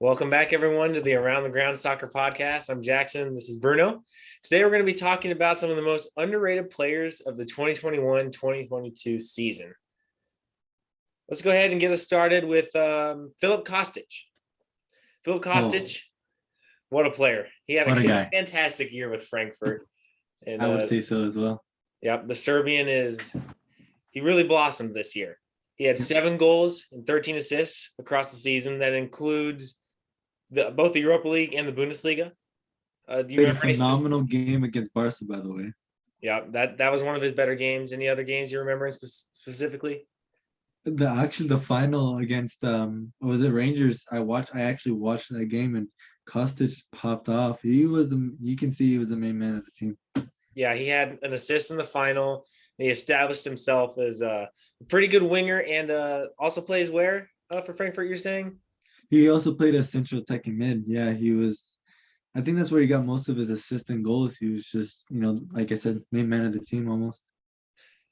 Welcome back, everyone, to the Around the Ground Soccer Podcast. I'm Jackson. This is Bruno. Today, we're going to be talking about some of the most underrated players of the 2021-2022 season. Let's go ahead and get us started with Filip Kostic. Filip Kostic, what a player. He had a fantastic year with Frankfurt. And I would say so as well. Yep, the Serbian he really blossomed this year. He had 7 goals and 13 assists across the season. That includes both the Europa League and the Bundesliga. Do you remember a phenomenal game against Barca, by the way. Yeah, that was one of his better games. Any other games you remember specifically? The final against was it Rangers? I actually watched that game, and Kostic popped off. You can see he was the main man of the team. Yeah, he had an assist in the final. He established himself as a pretty good winger, and also plays where for Frankfurt, you're saying? He also played as central attacking mid. Yeah, he was. I think that's where he got most of his assists and goals. He was just, like I said, main man of the team almost.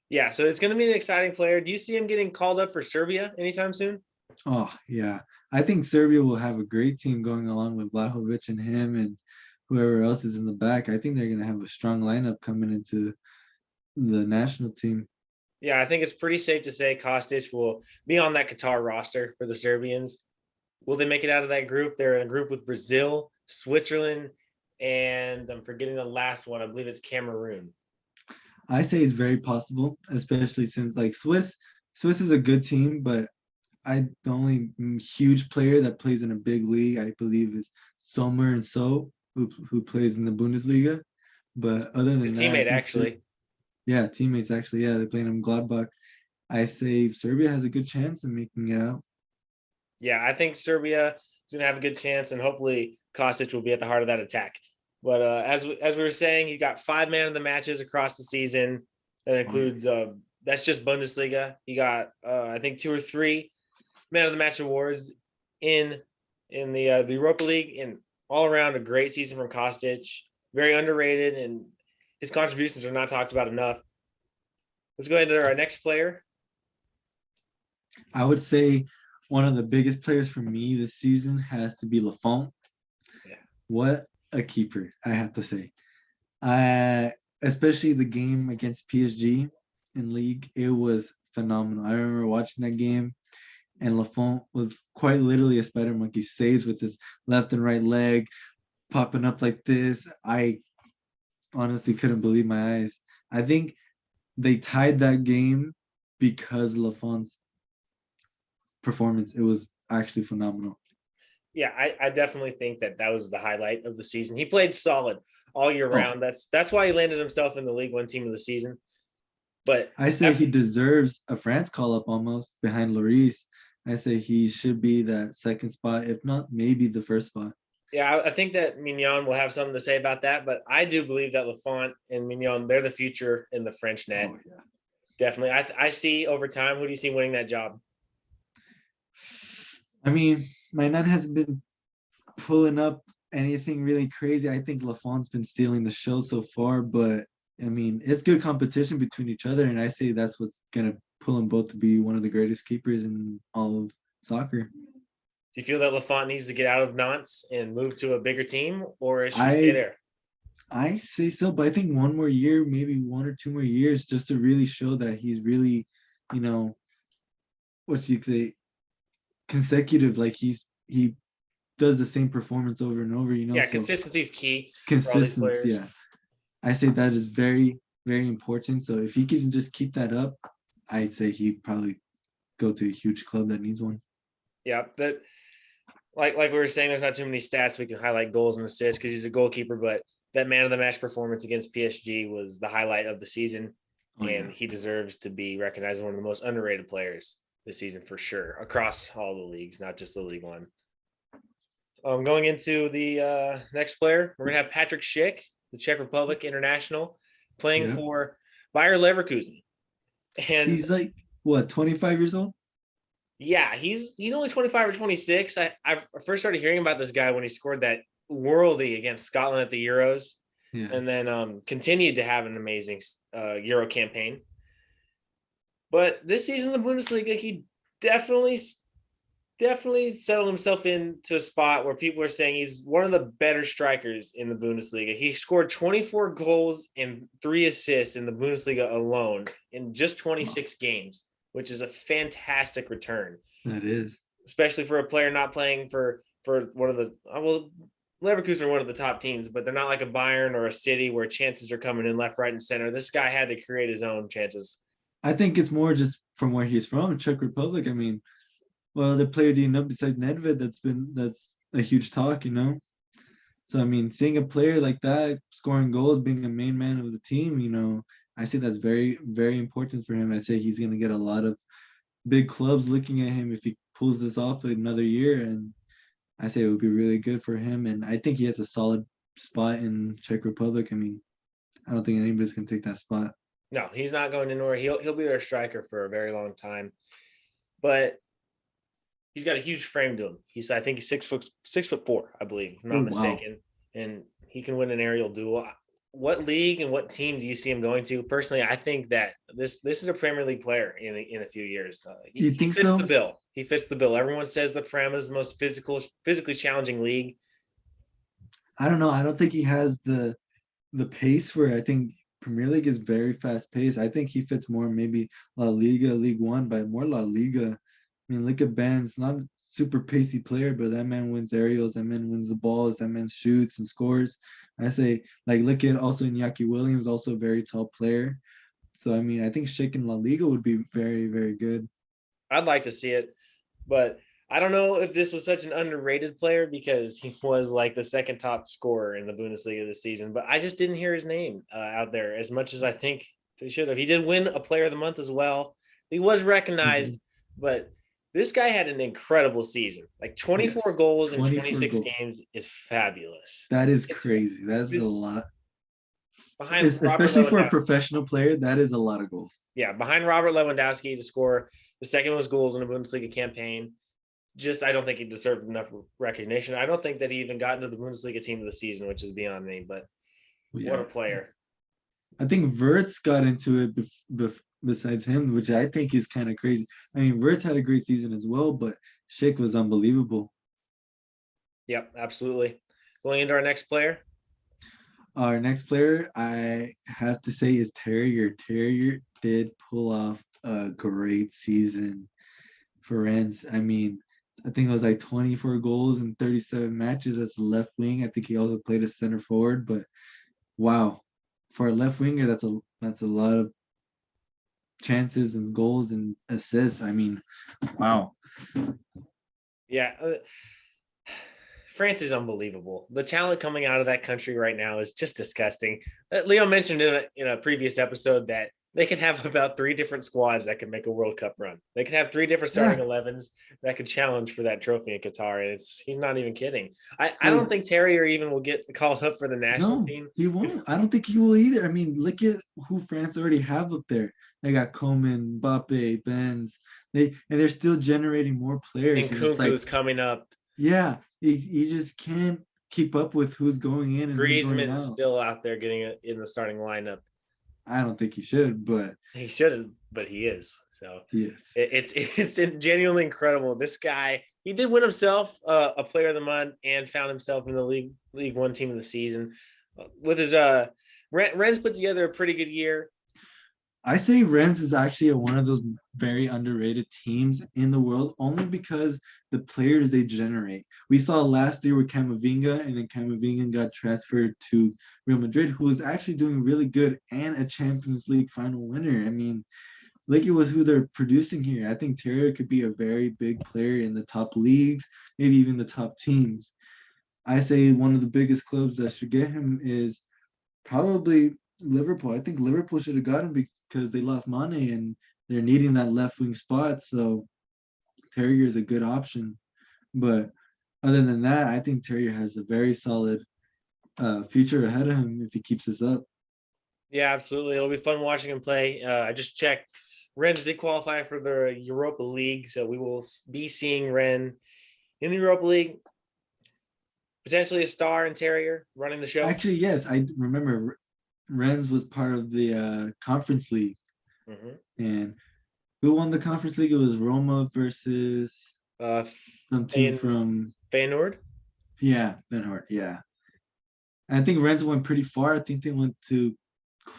Yeah, so it's going to be an exciting player. Do you see him getting called up for Serbia anytime soon? Oh, yeah. I think Serbia will have a great team going along with Vlahovic and him and whoever else is in the back. I think they're going to have a strong lineup coming into the national team. Yeah, I think it's pretty safe to say Kostic will be on that Qatar roster for the Serbians. Will they make it out of that group? They're in a group with Brazil, Switzerland, and I'm forgetting the last one. I believe it's Cameroon. I say it's very possible, especially since Swiss is a good team, but the only huge player that plays in a big league, I believe, is Sommer and So, who plays in the Bundesliga. But other than his teammate, actually. Teammates actually. Yeah, they're playing in Gladbach. I say Serbia has a good chance of making it out. Yeah, I think Serbia is going to have a good chance, and hopefully Kostic will be at the heart of that attack. But as we were saying, he got 5 man of the matches across the season. That includes that's just Bundesliga. He got I think 2 or 3 man of the match awards in the Europa League, and all around a great season from Kostic. Very underrated, and his contributions are not talked about enough. Let's go ahead to our next player. I would say one of the biggest players for me this season has to be Lafont. Yeah. What a keeper, I have to say. Especially the game against PSG in league, it was phenomenal. I remember watching that game, and Lafont was quite literally a spider monkey. Saves with his left and right leg, popping up like this. I honestly couldn't believe my eyes. I think they tied that game because Lafont's performance. It was actually phenomenal. Yeah, I definitely think that was the highlight of the season. He played solid all year round. That's why he landed himself in the League One team of the season. But I say he deserves a France call-up almost behind Lloris. I say he should be that second spot, if not maybe the first spot. Yeah, I think that Mignon will have something to say about that, but I do believe that Lafont and Mignon, they're the future in the French net. Oh, yeah. Definitely. I see over time, who do you see winning that job? I mean, Maynard hasn't been pulling up anything really crazy. I think Lafont's been stealing the show so far, but I mean, it's good competition between each other, and I say that's what's gonna pull them both to be one of the greatest keepers in all of soccer. Do you feel that Lafont needs to get out of Nantes and move to a bigger team, or is she stay there? I say so, but I think one more year, maybe 1 or 2 more years, just to really show that he's really, what you say, consecutive. Like he does the same performance over and over. Yeah, so consistency is key. Consistency, yeah. I say that is very, very important. So if he can just keep that up, I'd say he'd probably go to a huge club that needs one. Yeah, that like we were saying, there's not too many stats we can highlight goals and assists because he's a goalkeeper, but that man of the match performance against PSG was the highlight of the season, and he deserves to be recognized as one of the most underrated players this season for sure across all the leagues, not just the League One. Going into the next player, we're gonna have Patrick Schick, the Czech Republic international, playing for Bayer Leverkusen. And he's like what, 25 years old? Yeah, he's only 25 or 26. I first started hearing about this guy when he scored that worldie against Scotland at the Euros, and then continued to have an amazing Euro campaign. But this season in the Bundesliga, he definitely definitely settled himself into a spot where people are saying he's one of the better strikers in the Bundesliga. He scored 24 goals and 3 assists in the Bundesliga alone in just Wow, 26 games, which is a fantastic return, that is. especially for a player not playing for one of the well, Leverkusen are one of the top teams, but they're not like a Bayern or a City where chances are coming in left, right, and center. This guy had to create his own chances. I think it's more just from where he's from, Czech Republic. I mean, well, the player do you know besides Nedved that's a huge talk, you know? So I mean, seeing a player like that scoring goals, being a main man of the team, you know, I say that's very, very important for him. I say he's gonna get a lot of big clubs looking at him if he pulls this off another year, and I say it would be really good for him. And I think he has a solid spot in Czech Republic. I mean, I don't think anybody's gonna take that spot. No, he's not going anywhere. He'll be their striker for a very long time. But he's got a huge frame to him. I think he's 6'4", I believe, if I'm Oh not wow. mistaken. And he can win an aerial duel. What league and what team do you see him going to? Personally, I think that this is a Premier League player in a few years. You He think fits the so? bill. He fits the bill. Everyone says the Prem is the most physically challenging league. I don't know. I don't think he has the pace for it. I think Premier League is very fast paced. I think he fits more maybe La Liga, League One, but more La Liga. I mean, look at Ben's not a super pacey player, but that man wins aerials, that man wins the balls, that man shoots and scores. I say, like, look at also Iñaki Williams, also a very tall player. So I mean, I think shaking La Liga would be very, very good. I'd like to see it, but I don't know if this was such an underrated player because he was like the second top scorer in the Bundesliga this season. But I just didn't hear his name out there as much as I think they should have. He did win a Player of the Month as well. He was recognized, Mhm. but this guy had an incredible season. Like 24 Yes, goals in 24 26 goals. games is fabulous. That is It's, crazy. That's a it's lot. behind Robert Especially for a Lewandowski. professional player, that is a lot of goals. Yeah, behind Robert Lewandowski to score the second most goals in a Bundesliga campaign. Just I don't think he deserved enough recognition. I don't think that he even got into the Bundesliga team of the season, which is beyond me. But But what yeah, a player! I think Verts got into it besides him, which I think is kind of crazy. I mean, Verts had a great season as well, but Schick was unbelievable. Yep, absolutely. Going into our next player. Our next player, I have to say, is Terrier. Terrier did pull off a great season for Rennes. I mean, I think it was like 24 goals in 37 matches as a left wing. I think he also played as center forward, but wow, for a left winger, that's a lot of chances and goals and assists. I mean, wow. Yeah, France is unbelievable. The talent coming out of that country right now is just disgusting. Leo mentioned in a previous episode that they could have about 3 different squads that could make a World Cup run. They could have 3 different starting Yeah. 11s that could challenge for that trophy in Qatar. And he's not even kidding. I don't Well, think Terrier even will get called up for the national no, team. he won't. I don't think he will either. I mean, look at who France already have up there. They got Coman, Mbappe, Benz. They're still generating more players, And and it's like, Kunku's coming up. yeah, you just can't keep up with who's going in and who's going Griezmann's out. still out there getting it in the starting lineup. I don't think he should, but He shouldn't, but he is. So yes. it's genuinely incredible. This guy, he did win himself a Player of the Month and found himself in the League One team of the season with his Rennes put together a pretty good year. I say Rennes is actually one of those very underrated teams in the world only because the players they generate. We saw last year with Camavinga, and then Camavinga got transferred to Real Madrid, who is actually doing really good and a Champions League final winner. I mean, look at who they're producing here. I think Terrier could be a very big player in the top leagues, maybe even the top teams. I say one of the biggest clubs that should get him is probably Liverpool. I think Liverpool should have got him because they lost Mane and they're needing that left wing spot. So Terrier is a good option. But other than that, I think Terrier has a very solid future ahead of him if he keeps this up. Yeah, absolutely. It'll be fun watching him play. I just checked. Rennes did qualify for the Europa League, so we will be seeing Rennes in the Europa League. Potentially a star and Terrier running the show. Actually, yes, I remember Rennes was part of the Conference League. Mm-hmm. And who won the Conference League? It was Roma versus. Uh, Some team Fayen- from Feyenoord. yeah, Ben Hart. Yeah, I think Rennes went pretty far. I think they went to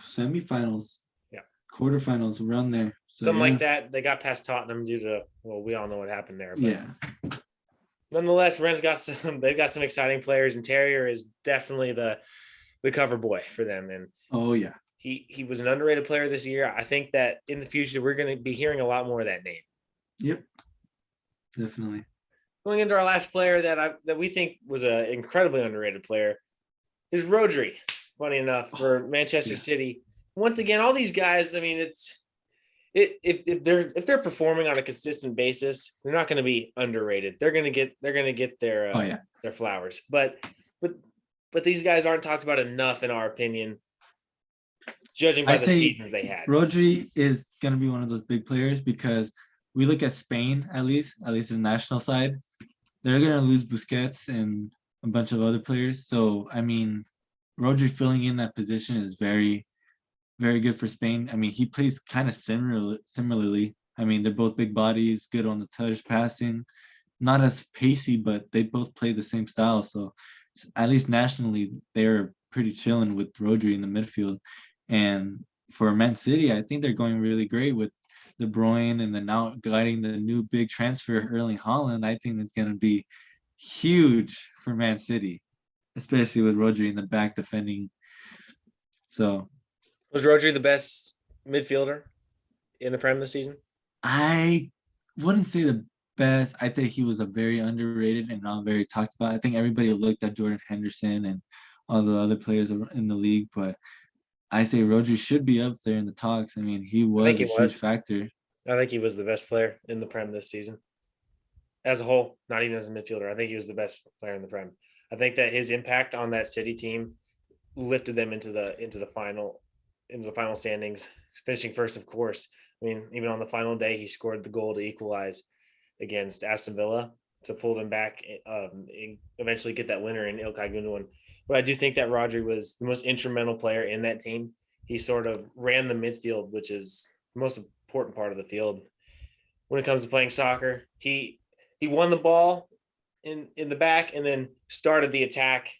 semifinals, Yeah. quarterfinals, around there. So Something yeah, like that. They got past Tottenham due to, well, we all know what happened there. But yeah. nonetheless, Rennes got some. They've got some exciting players, and Terrier is definitely the cover boy for them. And Oh yeah, he was an underrated player this year. I think that in the future we're going to be hearing a lot more of that name. yep, definitely. Going into our last player that we think was an incredibly underrated player is Rodri. Funny enough, for Manchester yeah. City. Once again, all these guys. I mean, if they're performing on a consistent basis, they're not going to be underrated. They're going to get Oh yeah. their flowers. But these guys aren't talked about enough, in our opinion, judging by I the say seasons they had. Rodri is gonna be one of those big players because we look at Spain at least the national side, they're gonna lose Busquets and a bunch of other players. So I mean, Rodri filling in that position is very, very good for Spain. I mean, he plays kind of similarly. I mean, they're both big bodies, good on the touch, passing, not as pacey, but they both play the same style. So at least nationally, they're pretty chilling with Rodri in the midfield. And for Man City, I think they're going really great with De Bruyne and then now guiding the new big transfer, Erling Haaland. I think it's going to be huge for Man City, especially with Rodri in the back defending. So Was Rodri the best midfielder in the Prem this season? I wouldn't say the best. I think he was a very underrated and not very talked about. I think everybody looked at Jordan Henderson and all the other players in the league, but I say Rodri should be up there in the talks. I mean, he I think was he a huge was. factor. I think he was the best player in the Prem this season, as a whole, not even as a midfielder. I think he was the best player in the Prem. I think that his impact on that City team lifted them into the final standings, finishing first, of course. I mean, even on the final day, he scored the goal to equalize against Aston Villa to pull them back, and eventually get that winner in Ilkay Gundogan. But I do think that Rodri was the most instrumental player in that team. He sort of ran the midfield, which is the most important part of the field when it comes to playing soccer. He won the ball in the back and then started the attack.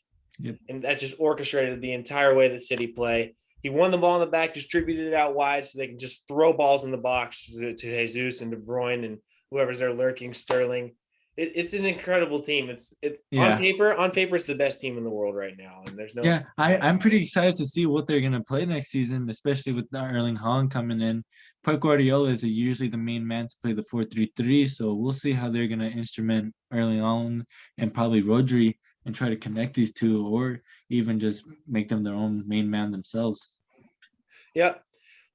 Yep. And that just orchestrated the entire way that City play. He won the ball in the back, distributed it out wide so they can just throw balls in the box to Jesus and De Bruyne and whoever's there lurking, Sterling. It's an incredible team. It's Yeah. on paper, it's the best team in the world right now. And there's no Yeah, I'm pretty excited to see what they're gonna play next season, especially with Erling Haaland coming in. Pep Guardiola is usually the main man to play the 4-3-3, so we'll see how they're gonna instrument Erling Haaland and probably Rodri and try to connect these two, or even just make them their own main man themselves. Yep.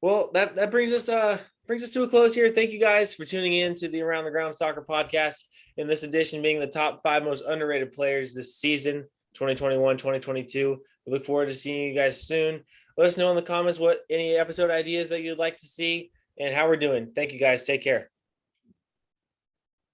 Well, that brings us to a close here. Thank you guys for tuning in to the Around the Ground Soccer Podcast. In this edition, being the top 5 most underrated players this season, 2021, 2022. We look forward to seeing you guys soon. Let us know in the comments what any episode ideas that you'd like to see and how we're doing. Thank you guys. Take care.